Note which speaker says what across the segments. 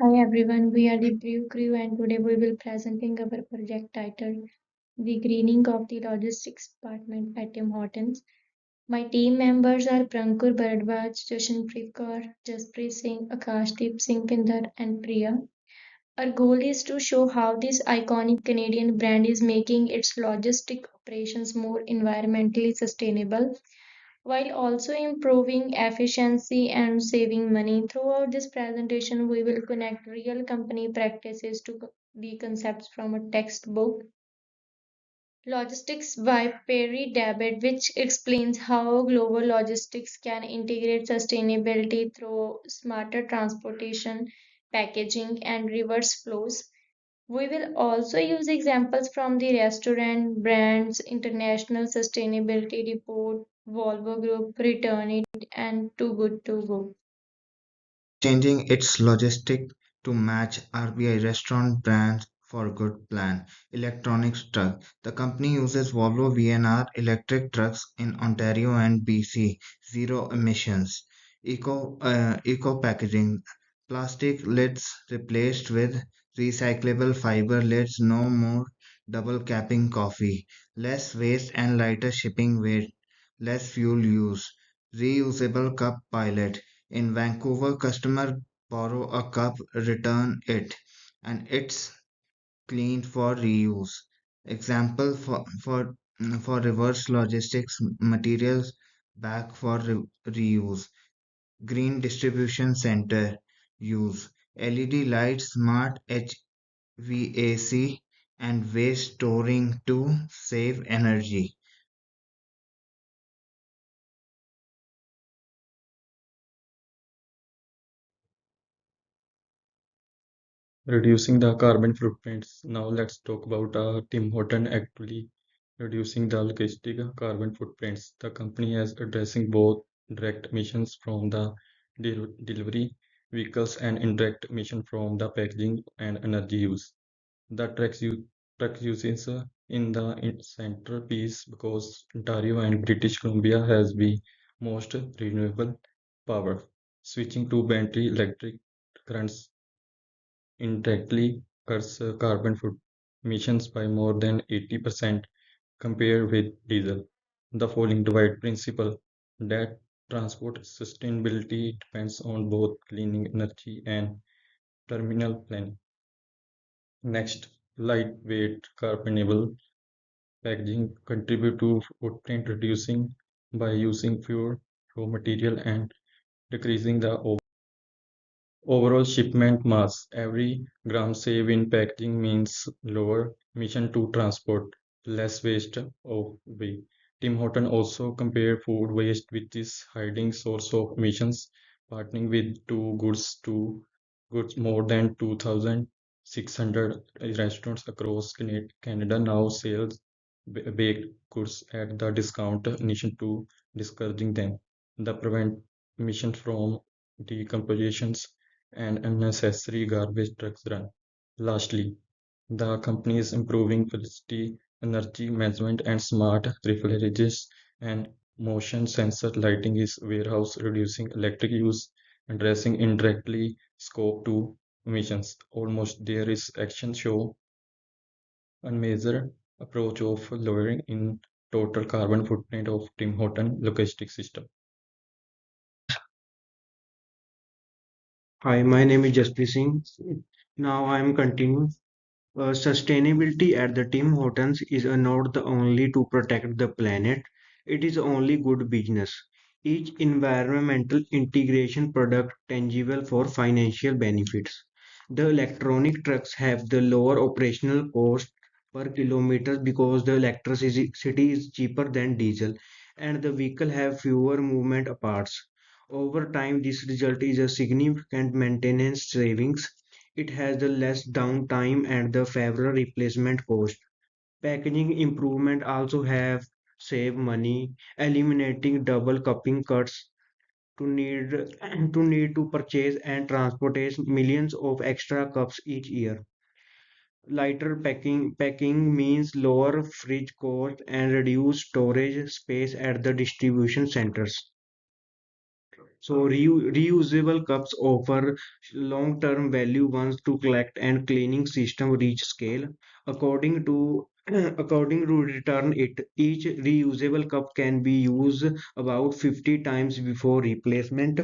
Speaker 1: Hi everyone, we are the Brew Crew and today we will presenting our project titled The Greening of the Logistics Department at Tim Hortons. My team members are Pranankur Bhardwaj, Jashanpreet Kaur, Jaspreet Singh, Akashdeep Singh, Bhinder and Priya. Our goal is to show how this iconic Canadian brand is making its logistic operations more environmentally sustainable while also improving efficiency and saving money. Throughout this presentation, we will connect real company practices to the concepts from a textbook. Logistics by Perry Dabbit, which explains how global logistics can integrate sustainability through smarter transportation, packaging, and reverse flows. We will also use examples from the restaurant brands International Sustainability Report, Volvo Group, Return It, and Too Good To Go.
Speaker 2: Changing its logistic to match RBI restaurant brands for good plan. Electronics truck. The company uses Volvo VNR electric trucks in Ontario and BC. Zero emissions. Eco packaging. Plastic lids replaced with recyclable fiber lids. No more double capping coffee. Less waste and lighter shipping weight. Less fuel use. Reusable cup pilot. In Vancouver, customers borrow a cup, return it, and it's cleaned for reuse. Example for reverse logistics materials back for reuse. Green distribution center use LED lights, smart HVAC, and waste storing to save energy.
Speaker 3: Reducing the carbon footprints. Now let's talk about Tim Horton actually reducing the logistic carbon footprints. The company is addressing both direct emissions from the delivery vehicles and indirect emission from the packaging and energy use. The truck uses in the centerpiece because Ontario and British Columbia has the most renewable power. Switching to battery electric currents indirectly cuts carbon foot emissions by more than 80% compared with diesel. The falling divide principle that transport sustainability depends on both cleaning energy and terminal planning. Next, lightweight carbonable packaging contribute to footprint reducing by using fewer raw material and decreasing the overall shipment mass. Every gram saved in packaging means lower emission to transport, less waste of way. Tim Horton also compare food waste with this hiding source of emissions, partnering with goods more than 2,600 restaurants across Canada now sells baked goods at the discount in addition to discouraging them. The prevent emissions from decompositions and unnecessary garbage trucks run. Lastly, the company is improving facility energy management and smart refrigerators and motion sensor lighting is warehouse reducing electric use, addressing indirectly scope 2 emissions. Almost there is action show a major approach of lowering in total carbon footprint of Tim Horton logistics system.
Speaker 4: Hi, my name is Jaspreet Singh. Now I am continuing. Sustainability at the Tim Hortons is not the only to protect the planet, it is only good business. Each environmental integration product tangible for financial benefits. The electronic trucks have the lower operational cost per kilometer because the electricity is cheaper than diesel and the vehicle have fewer movement parts. Over time, this result is a significant maintenance savings. It has the less downtime and the fairer replacement cost. Packaging improvement also have save money, eliminating double cupping cuts to need to purchase and transport millions of extra cups each year. Lighter packing means lower fridge cost and reduced storage space at the distribution centers. So reusable cups offer long-term value once to collect and cleaning system reach scale. According to according to return it, each reusable cup can be used about 50 times before replacement,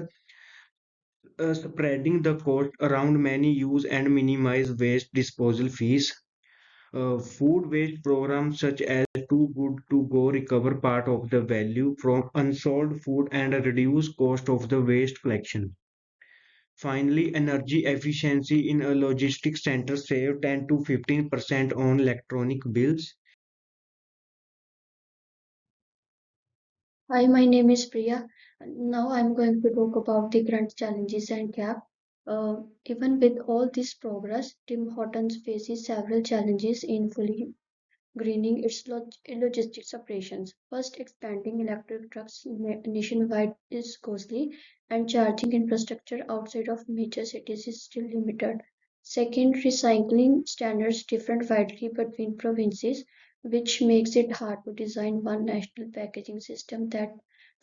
Speaker 4: spreading the cost around many use and minimize waste disposal fees. Food waste programs such as Too Good to Go recover part of the value from unsold food and reduce cost of the waste collection. Finally, energy efficiency in a logistics center save 10 to 15% on electronic bills.
Speaker 1: Hi, my name is Priya. Now I'm going to talk about the current challenges and gap. Even with all this progress, Tim Hortons faces several challenges in fully greening its logistics operations. First, expanding electric trucks nationwide is costly, and charging infrastructure outside of major cities is still limited. Second, recycling standards differ widely between provinces, which makes it hard to design one national packaging system that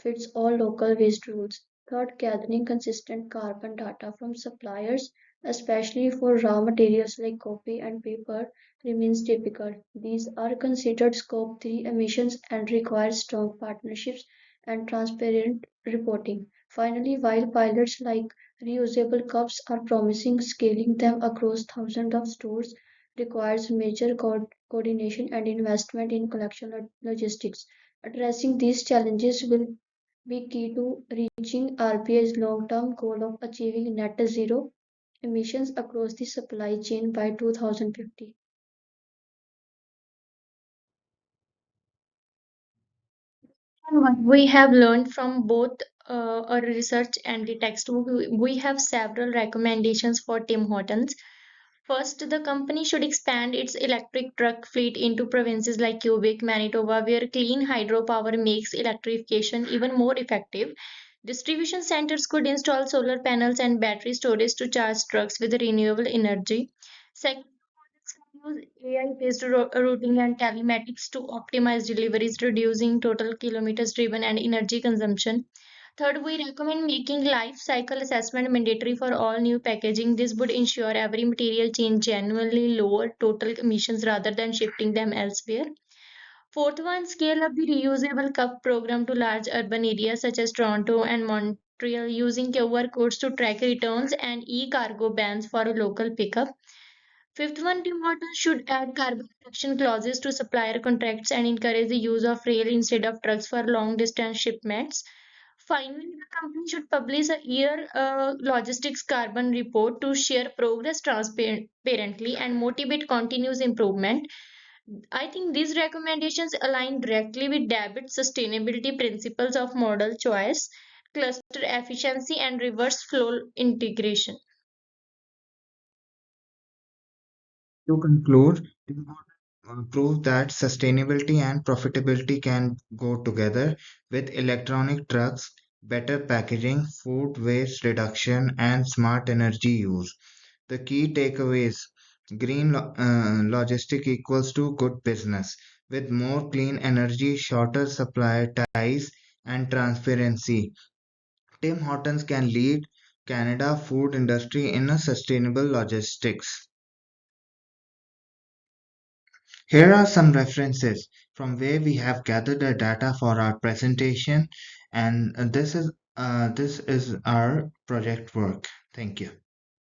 Speaker 1: fits all local waste rules. Third, gathering consistent carbon data from suppliers, especially for raw materials like coffee and paper, remains difficult. These are considered Scope 3 emissions and require strong partnerships and transparent reporting. Finally, while pilots like reusable cups are promising, scaling them across thousands of stores requires major coordination and investment in collection logistics. Addressing these challenges will be key to reaching RBI's long-term goal of achieving net zero emissions across the supply chain by 2050. And what we have learned from both our research and the textbook, we have several recommendations for Tim Hortons. First, the company should expand its electric truck fleet into provinces like Quebec, Manitoba, where clean hydropower makes electrification even more effective. Distribution centers could install solar panels and battery storage to charge trucks with renewable energy. Second, use AI-based routing and telematics to optimize deliveries, reducing total kilometers driven and energy consumption. Third, we recommend making life cycle assessment mandatory for all new packaging. This would ensure every material change genuinely lower total emissions rather than shifting them elsewhere. Fourth one, scale up the reusable cup program to large urban areas such as Toronto and Montreal using QR codes to track returns and e-cargo bans for a local pickup. Fifth one, Tim Hortons should add carbon reduction clauses to supplier contracts and encourage the use of rail instead of trucks for long distance shipments. Finally, the company should publish a year logistics carbon report to share progress transparently and motivate continuous improvement. I think these recommendations align directly with Dabbitt's sustainability principles of model choice, cluster efficiency, and reverse flow integration.
Speaker 2: To conclude, Tim Hortons proved that sustainability and profitability can go together with electronic trucks, better packaging, food waste reduction, and smart energy use. The key takeaways: green logistic equals to good business. With more clean energy, shorter supply ties, and transparency, Tim Hortons can lead Canada food industry in a sustainable logistics. Here are some references from where we have gathered the data for our presentation, and this is our project work. Thank you.